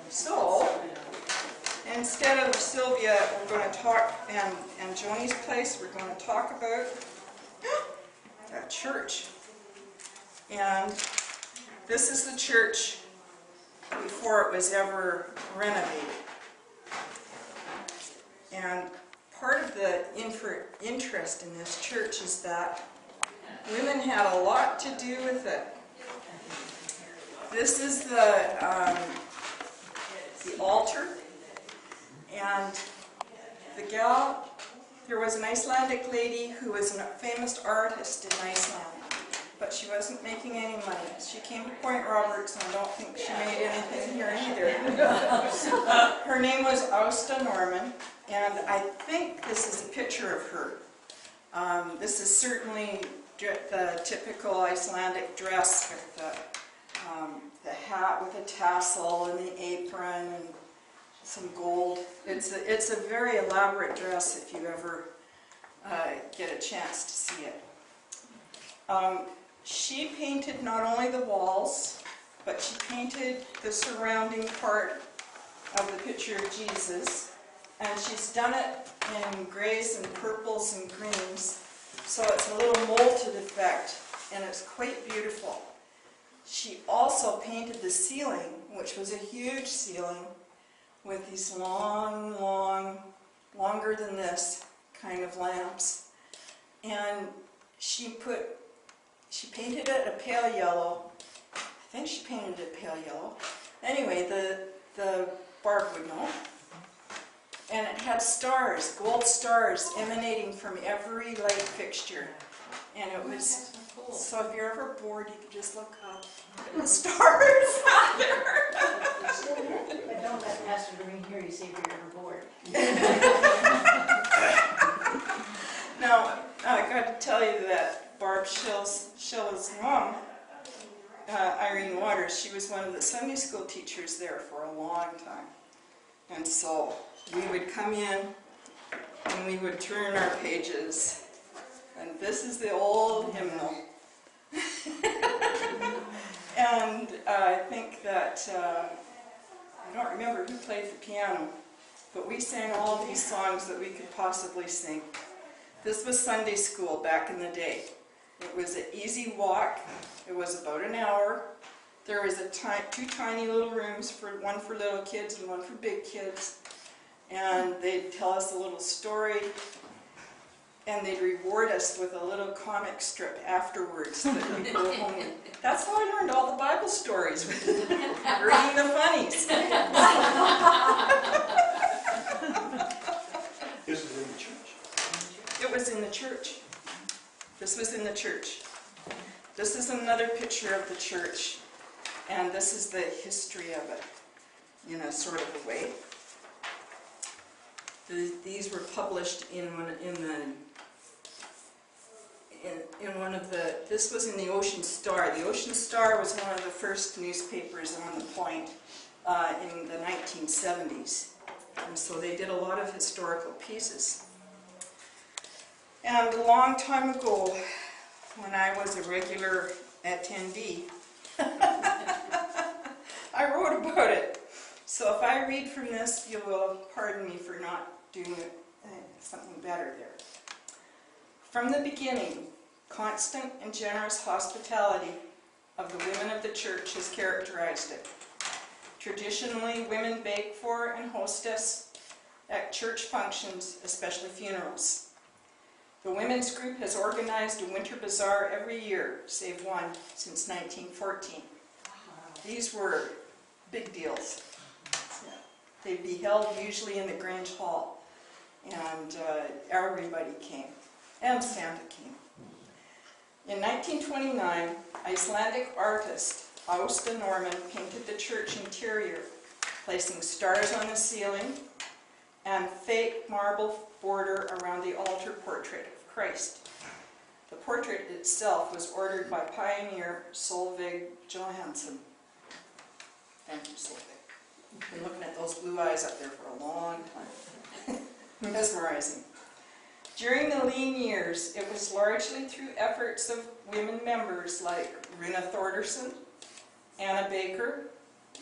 So, instead of Sylvia, we're going to talk, and Joni's place, we're going to talk about a church. And this is the church before it was ever renovated. And part of the interest in this church is that women had a lot to do with it. This is the altar, and the gal, there was an Icelandic lady who was a famous artist in Iceland, but she wasn't making any money. She came to Point Roberts, and I don't think she made anything here either. Her name was Ásta Norman, and I think this is a picture of her. This is certainly the typical Icelandic dress with the hat with a tassel and the apron and some gold. It's a very elaborate dress if you ever get a chance to see it. She painted not only the walls, but she painted the surrounding part of the picture of Jesus, and she's done it in grays and purples and greens, so it's a little molded effect, and it's quite beautiful. She also painted the ceiling, which was a huge ceiling, with these longer than this kind of lamps. And she painted it a pale yellow. I think she painted it pale yellow. Anyway, the Barb would know. And it had stars, gold stars, emanating from every light fixture. And it was, so if you're ever bored, you can just look up at the stars out there. But don't let Pastor Doreen hear you say if you're ever bored. Now, I got to tell you that Barb Schill's mom, Irene Waters, she was one of the Sunday school teachers there for a long time. And so we would come in and we would turn our pages. And this is the old hymnal. And I think that, I don't remember who played the piano, but we sang all of these songs that we could possibly sing. This was Sunday school back in the day. It was an easy walk. It was about an hour. There was two tiny little rooms, one for little kids and one for big kids. And they'd tell us a little story, and they'd reward us with a little comic strip afterwards that we'd go home with. That's how I learned all the Bible stories, reading the funnies. This is in the church. It was in the church. This was in the church. This is another picture of the church, and this is the history of it, in a sort of a way. These were published in one of the, this was in the Ocean Star. The Ocean Star was one of the first newspapers on the Point in the 1970s. And so they did a lot of historical pieces. And a long time ago, when I was a regular attendee, I wrote about it. So if I read from this, you will pardon me for not doing something better there. From the beginning, constant and generous hospitality of the women of the church has characterized it. Traditionally, women bake for and hostess at church functions, especially funerals. The women's group has organized a winter bazaar every year, save one, since 1914. These were big deals. They'd be held usually in the Grange Hall, and everybody came, and Santa came. In 1929, Icelandic artist Ásta Norman painted the church interior, placing stars on the ceiling and fake marble border around the altar portrait of Christ. The portrait itself was ordered by pioneer Solveig Johansson. Thank you, Solveig. I've been looking at those blue eyes up there for a long time. Mesmerizing. During the lean years, it was largely through efforts of women members like Runa Thordarson, Anna Baker,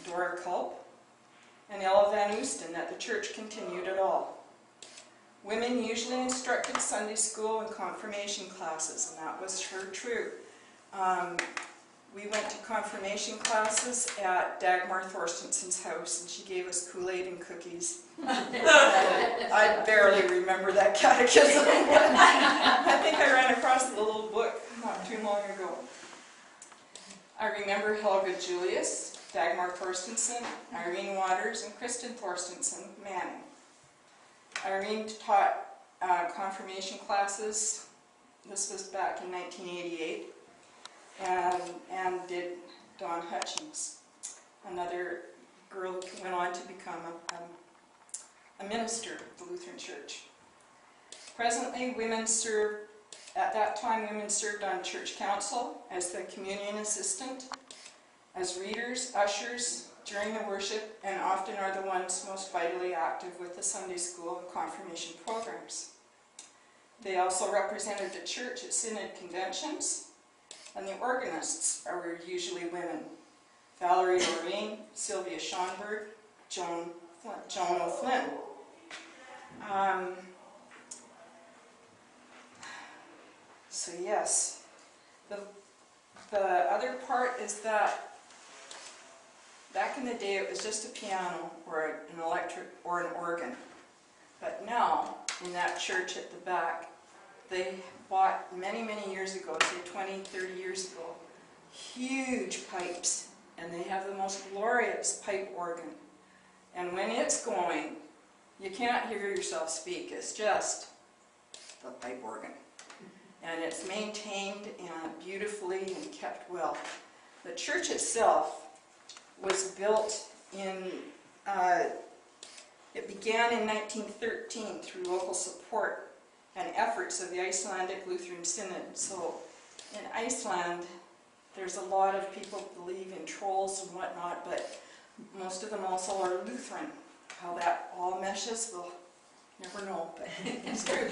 Dora Culp, and Ella Van Oosten that the church continued at all. Women usually instructed Sunday school and confirmation classes, and that was sure true. We went to confirmation classes at Dagmar Thorstenson's house, and she gave us Kool-Aid and cookies. I barely remember that catechism. I think I ran across the little book not too long ago. I remember Helga Julius, Dagmar Thorstenson, Irene Waters, and Kristen Thorstenson Manning. Irene taught confirmation classes. This was back in 1988. And did Dawn Hutchings, another girl who went on to become a minister of the Lutheran Church. Presently, at that time, women served on church council as the communion assistant, as readers, ushers during the worship, and often are the ones most vitally active with the Sunday school and confirmation programs. They also represented the church at synod conventions, and the organists are usually women: Valerie Lorraine, Sylvia Schonberg, Joan O'Flynn. So yes, the other part is that back in the day it was just a piano or an electric or an organ. But now, in that church at the back, they bought many, many years ago, say 20, 30 years ago, huge pipes, and they have the most glorious pipe organ. And when it's going, you can't hear yourself speak. It's just the pipe organ. And it's maintained and beautifully and kept well. The church itself was built in, it began in 1913 through local support and efforts of the Icelandic Lutheran Synod. So in Iceland, there's a lot of people who believe in trolls and whatnot, but most of them also are Lutheran. How that all meshes, we'll never know, but it's true.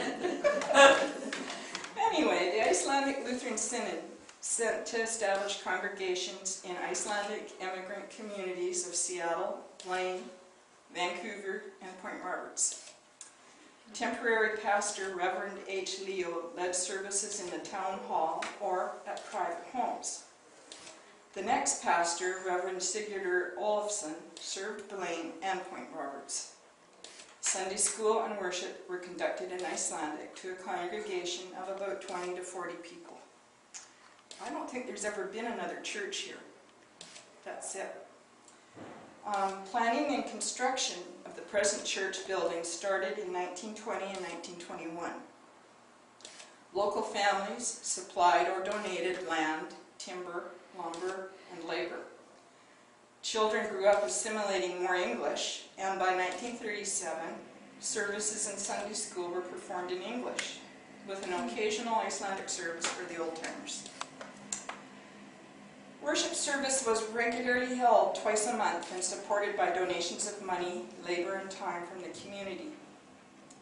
Anyway, the Icelandic Lutheran Synod set to establish congregations in Icelandic immigrant communities of Seattle, Blaine, Vancouver, and Point Roberts. Temporary pastor Reverend H. Leo led services in the town hall or at private homes. The next pastor, Reverend Sigurdur Olafsson, served Blaine and Point Roberts. Sunday school and worship were conducted in Icelandic to a congregation of about 20 to 40 people. I don't think there's ever been another church here. That's it. Planning and construction of the present church building started in 1920 and 1921. Local families supplied or donated land, timber, lumber, and labor. Children grew up assimilating more English, and by 1937, services in Sunday school were performed in English, with an occasional Icelandic service for the old-timers. Worship service was regularly held twice a month and supported by donations of money, labor, and time from the community.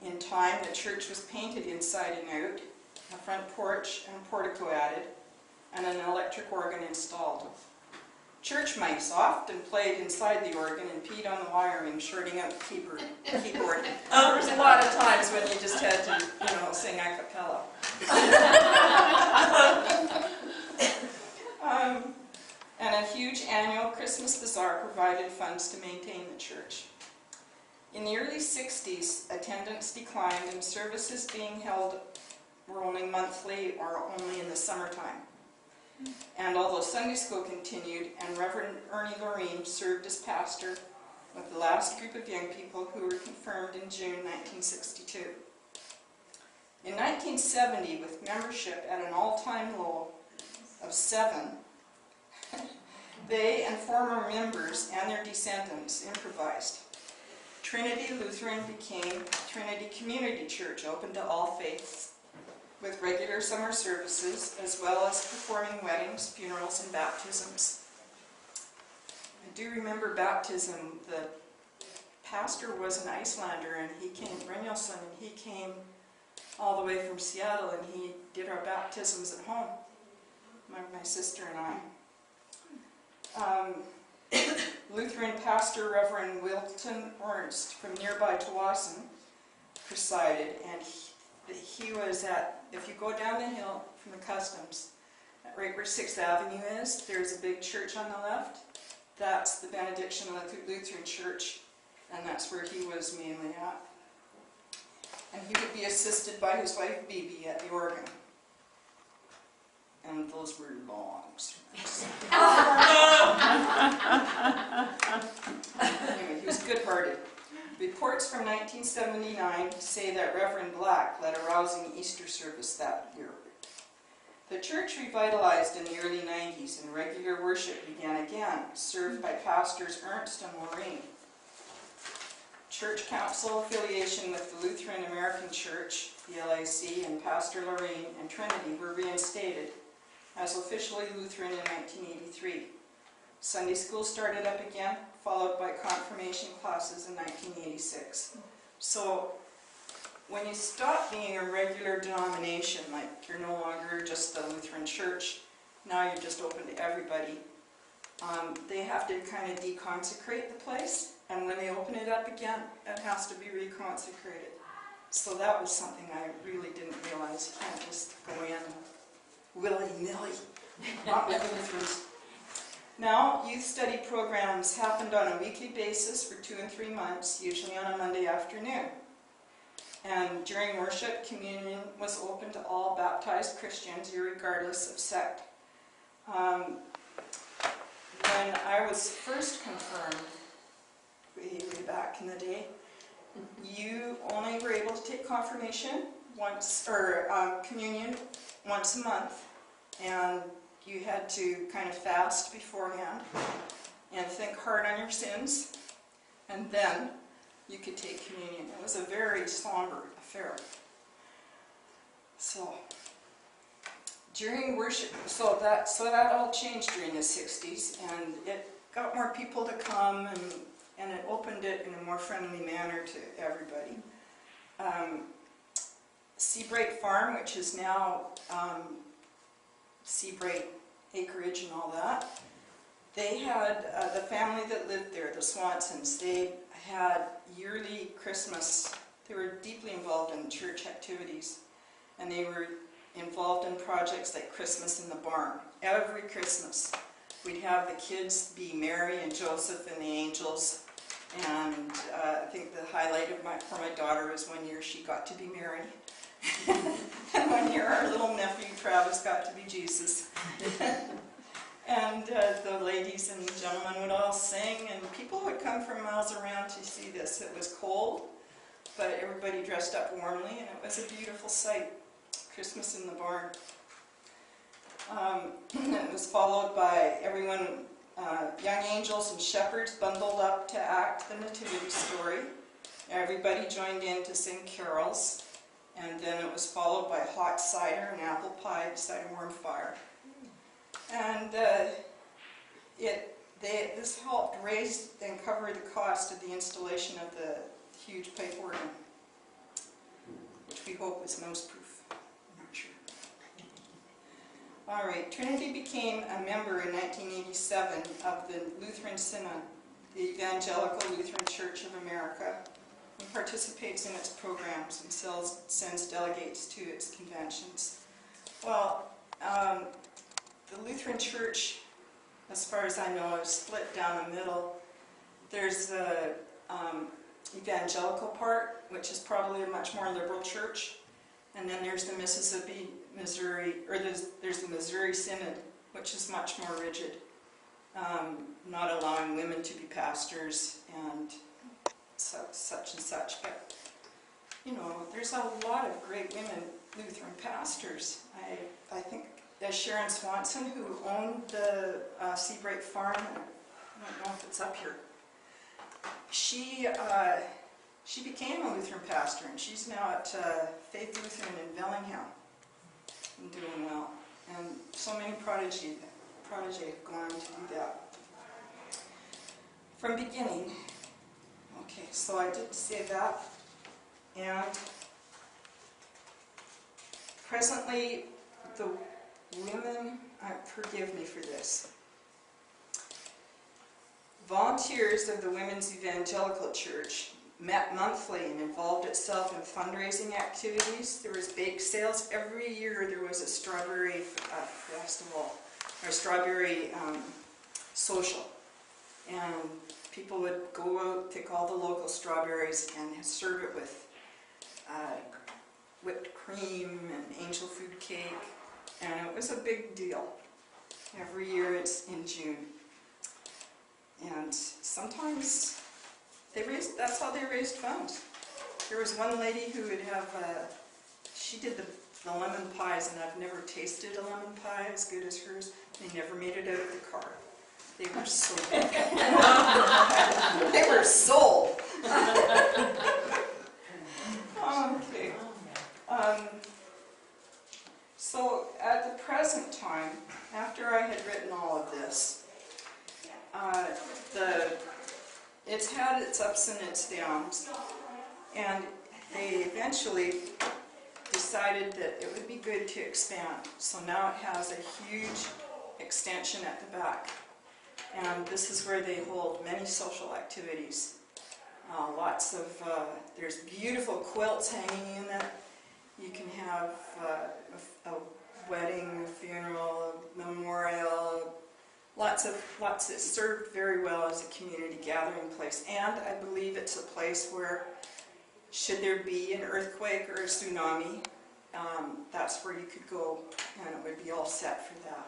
In time, the church was painted inside and out, a front porch and portico added, and an electric organ installed. Church mice often played inside the organ and peed on the wiring, shorting out the keyboard. There was a lot of times when you just had to, sing a cappella. And a huge annual Christmas bazaar provided funds to maintain the church. In the early 60s, attendance declined and services being held were only monthly or only in the summertime. And although Sunday school continued and Reverend Ernie Loreen served as pastor with the last group of young people who were confirmed in June 1962. In 1970, with membership at an all-time low of 7, they and former members and their descendants improvised. Trinity Lutheran became Trinity Community Church, open to all faiths, with regular summer services, as well as performing weddings, funerals, and baptisms. I do remember baptism. The pastor was an Icelander, and he came, Brynjolfsson, and he came all the way from Seattle, and he did our baptisms at home, my sister and I. Lutheran pastor Reverend Wilton Ernst from nearby Tawasin presided, and he was at, if you go down the hill from the customs, right where 6th Avenue is, there's a big church on the left. That's the Benediction Lutheran Church, and that's where he was mainly at. And he would be assisted by his wife Bibi at the organ. And those were long sermons. Anyway, he was good-hearted. Reports from 1979 say that Reverend Black led a rousing Easter service that year. The church revitalized in the early 90s, and regular worship began again, served by pastors Ernst and Lorraine. Church council affiliation with the Lutheran American Church, the LAC, and Pastor Lorraine and Trinity were reinstated as officially Lutheran in 1983. Sunday school started up again, followed by confirmation classes in 1986. So when you stop being a regular denomination, like you're no longer just the Lutheran Church, now you're just open to everybody, they have to kind of deconsecrate the place, and when they open it up again, it has to be reconsecrated. So that was something I really didn't realize. You can't just go in willy-nilly, not with Lutherans. Now, youth study programs happened on a weekly basis for 2 and 3 months, usually on a Monday afternoon. And during worship, communion was open to all baptized Christians, regardless of sect. When I was first confirmed, way back in the day, you only were able to take confirmation once, or communion once a month, and you had to kind of fast beforehand and think hard on your sins, and then you could take communion. It was a very somber affair. So during worship, so that all changed during the 60s, and it got more people to come, and it opened it in a more friendly manner to everybody. Seabright Farm, which is now Seabright Acreage and all that, they had, the family that lived there, the Swansons, they had yearly Christmas. They were deeply involved in church activities, and they were involved in projects like Christmas in the Barn. Every Christmas, we'd have the kids be Mary and Joseph and the angels, and I think the highlight of for my daughter was one year she got to be Mary. And one year our little nephew Travis got to be Jesus. And the ladies and gentlemen would all sing, and people would come from miles around to see this. It was cold, but everybody dressed up warmly, and it was a beautiful sight. Christmas in the Barn. It was followed by everyone, young angels and shepherds bundled up to act the nativity story. Everybody joined in to sing carols. And then it was followed by hot cider and apple pie beside a warm fire. And this helped raise and cover the cost of the installation of the huge pipe organ, which we hope was mouse-proof. I'm not sure. All right, Trinity became a member in 1987 of the Lutheran Synod, the Evangelical Lutheran Church of America, and participates in its programs and sends delegates to its conventions. Well, the Lutheran Church, as far as I know, is split down the middle. There's the evangelical part, which is probably a much more liberal church, and then there's the Mississippi, Missouri, or there's the Missouri Synod, which is much more rigid, not allowing women to be pastors and such and such. But you know, there's a lot of great women Lutheran pastors. I think Sharon Swanson, who owned the Seabright Farm, I don't know if it's up here, she became a Lutheran pastor, and she's now at Faith Lutheran in Bellingham and doing well. And so many prodigy have gone on to do that. From beginning, okay, so I did say that, and presently the women, forgive me for this, Volunteers of the Women's Evangelical Church met monthly and involved itself in fundraising activities. There was bake sales. Every year there was a strawberry festival, or strawberry social. And people would go out, pick all the local strawberries and serve it with whipped cream and angel food cake. And it was a big deal. Every year it's in June. And sometimes that's how they raised funds. There was one lady who would have, she did the lemon pies, and I've never tasted a lemon pie as good as hers. They never made it out of the car. They were so good. They were sold. Okay. So at the present time, after I had written all of this, it's had its ups and its downs, and they eventually decided that it would be good to expand. So now it has a huge extension at the back, and this is where they hold many social activities. There's beautiful quilts hanging in it. You can have a wedding, a funeral, a memorial. It's served very well as a community gathering place, and I believe it's a place where, should there be an earthquake or a tsunami, that's where you could go, and it would be all set for that.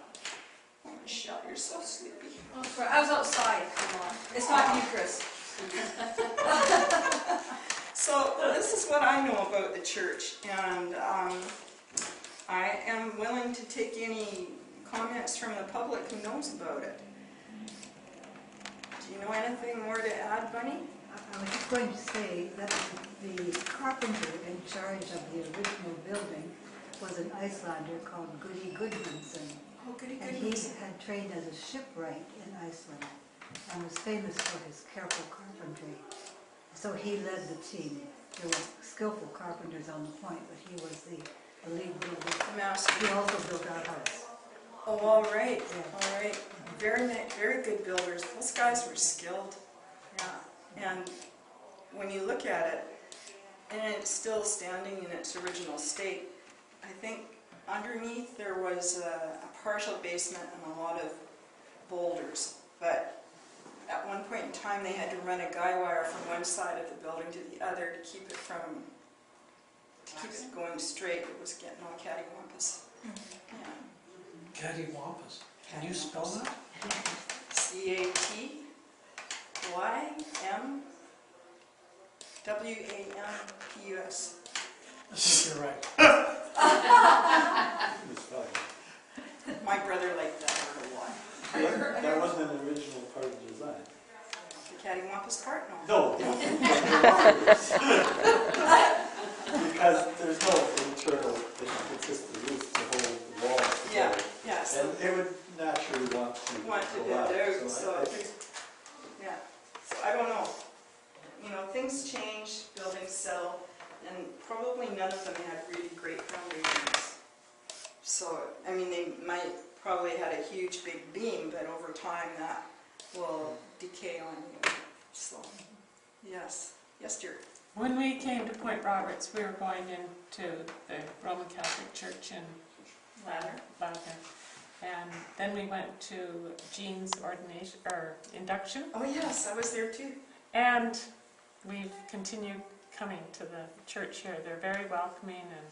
Oh, Michelle, you're so sleepy. Oh, sorry, I was outside. Come on. It's not you, Chris. So this is what I know about the church, and I am willing to take any comments from the public who knows about it. Do you know anything more to add, Bunny? I was just going to say that the carpenter in charge of the original building was an Icelander called Goody Gudmundsson. Oh, goody And he had trained as a shipwright in Iceland and was famous for his careful carpentry. So he led the team. There were skillful carpenters on the point, but he was the lead builder. The master. He also built our house. Oh, all right, Yeah. all right. Very good builders. Those guys were skilled. Yeah. And when you look at it, and it's still standing in its original state, I think underneath there was a partial basement and a lot of boulders. But at one point in time, they had to run a guy wire from one side of the building to the other to keep it going straight. It was getting all cattywampus. Yeah. Cattywampus. Can you spell that? CATYWAMPUS. I think you're right. My brother liked that word a lot. That wasn't an original part of the design. The cattywampus part? No. Because there's no internal, it's just the roof to hold the walls Yeah, together. yeah. So And it would naturally want to build collapse. out, So so I think yeah. So I don't know. You know, things change, buildings settle, and probably none of them had really great foundations. So, I mean, they might probably had a huge big beam, but over time that will decay on you. So, yes. Yes, dear. When we came to Point Roberts, we were going into the Roman Catholic Church in Ladner. And then we went to Jean's ordination, or induction. Oh yes, I was there too. And we've continued coming to the church here. They're very welcoming, and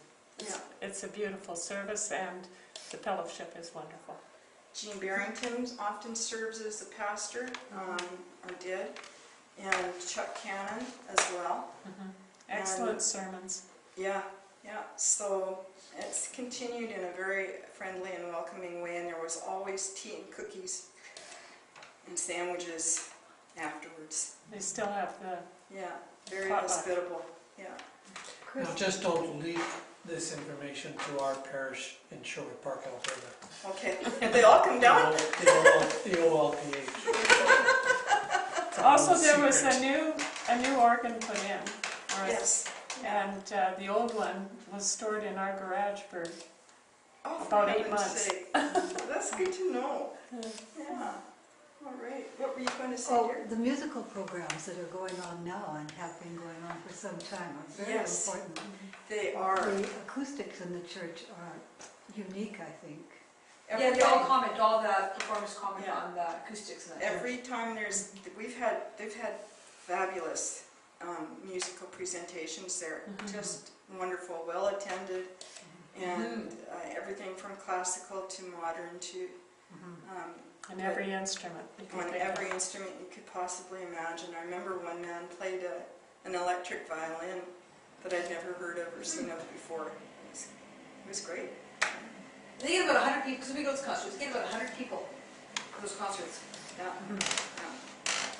it's a beautiful service, and the fellowship is wonderful. Jean Barrington often serves as the pastor, or did, and Chuck Cannon as well. Excellent sermons. Yeah. So it's continued in a very friendly and welcoming way, and there was always tea and cookies and sandwiches afterwards. They still have the Very potluck. hospitable. Yeah. Now, just don't leak this information to our parish in Sherwood Park, Alberta. Okay. They all come down. The OLPH. Also, there was Secret. a new organ put in. Yes. And the old one was stored in our garage for Oh, for about 8 heaven's months. sake. That's good to know. Yeah. All right, what were you going to say, Oh, dear? the musical programs that are going on now and have been going on for some time are very Yes. important. They are. The acoustics in the church are unique, I think. Yeah, they all comment, all the performers comment Yeah. on the acoustics in the Every time they've had fabulous musical presentations there, just wonderful, well attended, and everything from classical to modern to And every instrument. you could on think of. every instrument you could possibly imagine. I remember one man played an electric violin that I'd never heard of or seen of before. It was great. They get about 100 people, because we go to concerts, they get about 100 people for those concerts. Yeah. Yeah.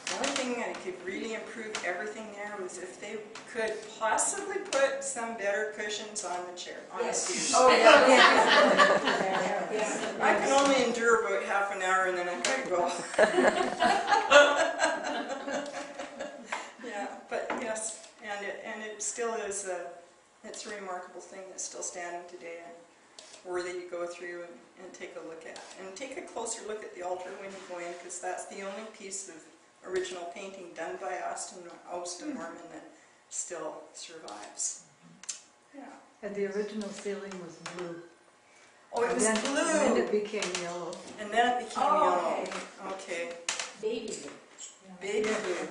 The only thing that could really improve everything there was if they could possibly put some better cushions on the chair, on the seats. Oh, yeah. I can only endure about half an hour and then I gotta go. Yeah, but yes, and it still is it's a remarkable thing that's still standing today and worthy to go through and take a look at. And take a closer look at the altar when you go in, because that's the only piece of original painting done by Austin Norman that still survives. Yeah. And the original ceiling was blue. Oh, it was And then blue, it became yellow. and then it became Oh, yellow. okay. Okay, Baby blue. baby blue.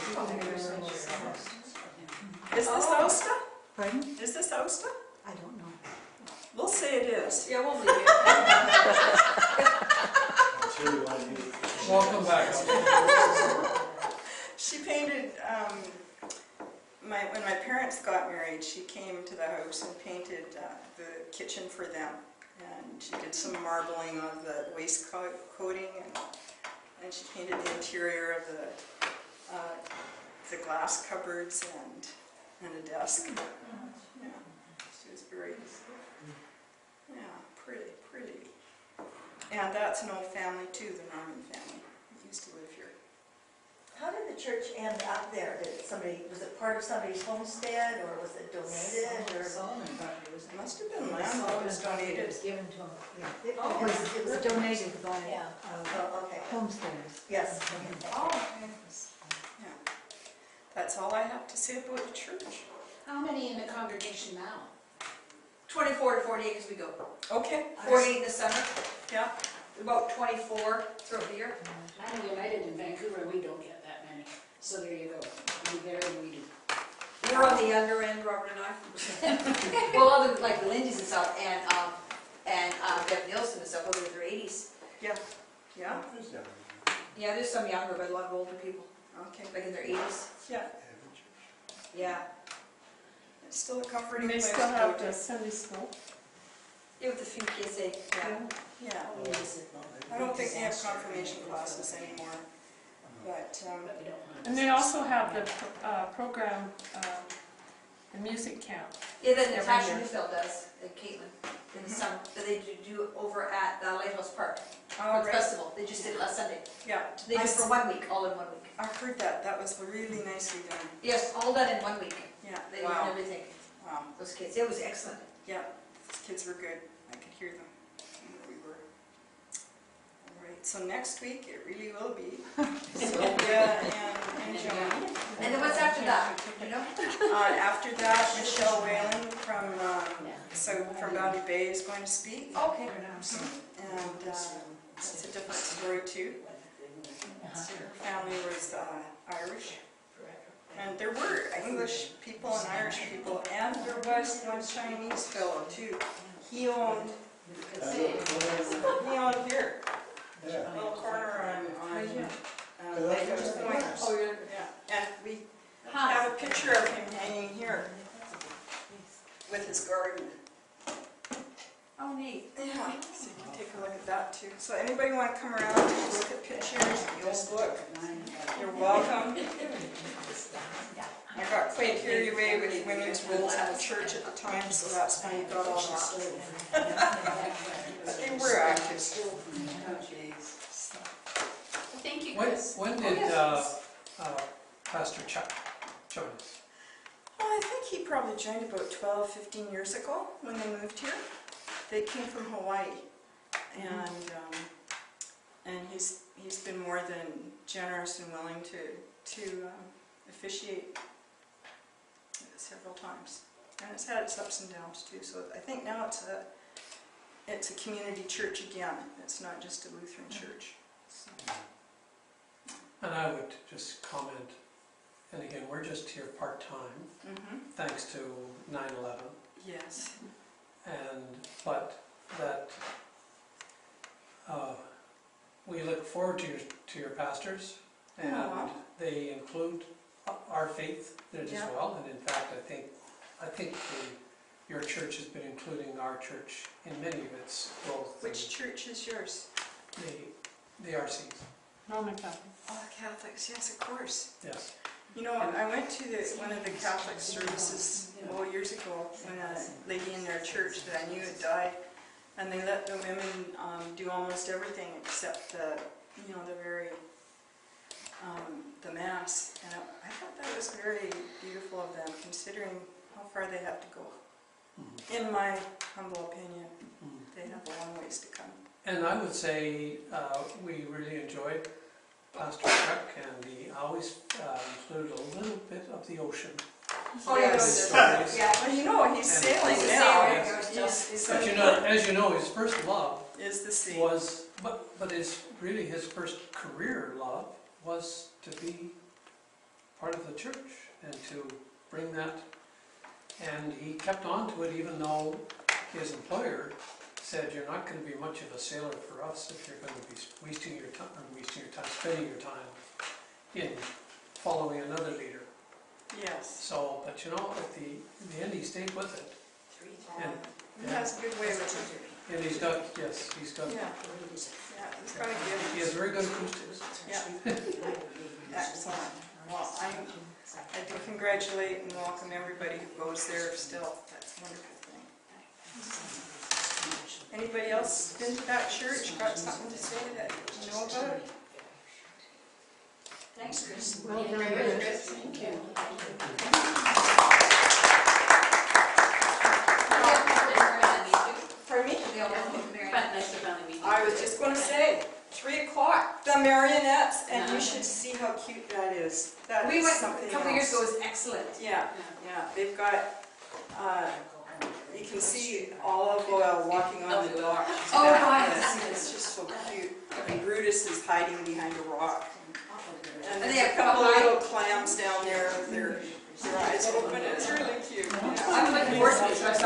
Is this Oh. Osta? Pardon? Is this Osta? I don't know. We'll say it is. Yeah, we'll leave it. I'm sure you want to use it. Welcome back. She painted, when my parents got married, she came to the house and painted the kitchen for them. And she did some marbling of the coating, and she painted the interior of the glass cupboards and a desk. Yeah, she was very, pretty. And that's an old family too, the Norman family. They used to live here. How did the church end up there? Was it part of somebody's homestead, or was it donated, or? Solomon property was It must have been land that was donated. given to him. Yeah, it Oh, was donated by Yeah. Oh, okay. homesteaders. Yes. Oh, Yeah. That's all I have to say about the church. How many in the congregation now? 24 to 48 as we go. Okay. 48 in the summer, Yeah. about 24 throughout the year. I'm United in Vancouver, and we don't get that many. So there you go. We there and we do. We're on the younger end, Robert and I. Well, other like the Lindsays and stuff, and Deb Nielsen and stuff, over in their 80s. Yeah. Yeah. Yeah, there's some younger, but a lot of older people, Okay. like in their 80s. Yeah. Yeah. It's still a comforting And they place still to have go to. the Sunday school. Yeah, with a few kids, they, yeah. Yeah. I don't think they have confirmation classes anymore. But But we don't want And they also have the program, the music camp. Yeah, that Every Natasha year. Neufeld does, and Caitlin, in the summer, that they do over at the Lighthouse Park, all for the right. festival. They just did it last Sunday. Yeah. They did it for 1 week, all in 1 week. I heard that. That was really nicely done. Yes, all done in 1 week. Yeah. They did Wow. everything, Wow. those kids. It was excellent. Yeah. These kids were good. I could hear them. We were. All right. So next week it really will be Sylvia and Joan. And then what's after that, you know? After that, Michelle Whalen from Boundary Bay is going to speak. Okay. And it's a different story too. Her family was Irish. And there were English people and Irish people, and there was one Chinese fellow too. He owned here, Yeah. a little corner on Lighthouse Point. Oh, you're, Yeah, and we have a picture of him hanging here with his garden. oh, neat. Yeah, so you can take a look at that too. So anybody want to come around and look at pictures, the old book, you're welcome. I got quite carried away with women's roles in the church at the time, so that's why you got all that. But they were active. Thank you, When, Chris. when did Pastor Chuck join us? Well, I think he probably joined about 12, 15 years ago when they moved here. They came from Hawaii, and And he's been more than generous and willing to officiate several times. And it's had its ups and downs too, so I think now it's a community church again. It's not just a Lutheran church. So. And I would just comment, and again, we're just here part-time, thanks to 9/11. Yes. But that we look forward to your pastors, and Aw. they include our faith in it as Yeah. well. And in fact, I think your church has been including our church in many of its growth. Which church is yours? The RCs, Roman Catholic. Oh, Catholics, yes, of course. yes. You know, I went to one of the Catholic services years ago when a lady in their church that I knew had died, and they let the women do almost everything except the mass. And I thought that was very beautiful of them, considering how far they have to go. In my humble opinion, they have a long ways to come. And I would say we really enjoyed Pastor Chuck, and he always included a little bit of the ocean. Oh, Yes. yes. Yeah. Well, you know, he's And- sailing He's now. sailing, He's But as you know, his first love is the sea. was, but his first career love was to be part of the church and to bring that. And he kept on to it, even though his employer said, "You're not going to be much of a sailor for us if you're going to be spending your time in following another leader." Yes. So, but you know, in the end, he stayed with it. And, He has a good way with it. and he's got a gift. He's got a He has gift. very good acoustics. Yeah. Excellent. Well, I do congratulate and welcome everybody who goes there still. That's a wonderful thing. Anybody else been to that church? Got something to say that you know about it? Thanks, Chris. Well done, Chris. Thank you. Pardon me? But nice to finally meet you. I was just going to say, 3 o'clock, the marionettes, and you should see how cute that is. That We is went something a couple years ago, else. it was excellent. Yeah, they've got, you can see olive oil walking on the dock. Oh, right. It's just so cute. And Brutus is hiding behind a rock. And And they there's a have couple of pie. little clams down there with their eyes open. It's really cute. I'm looking forward to it, so I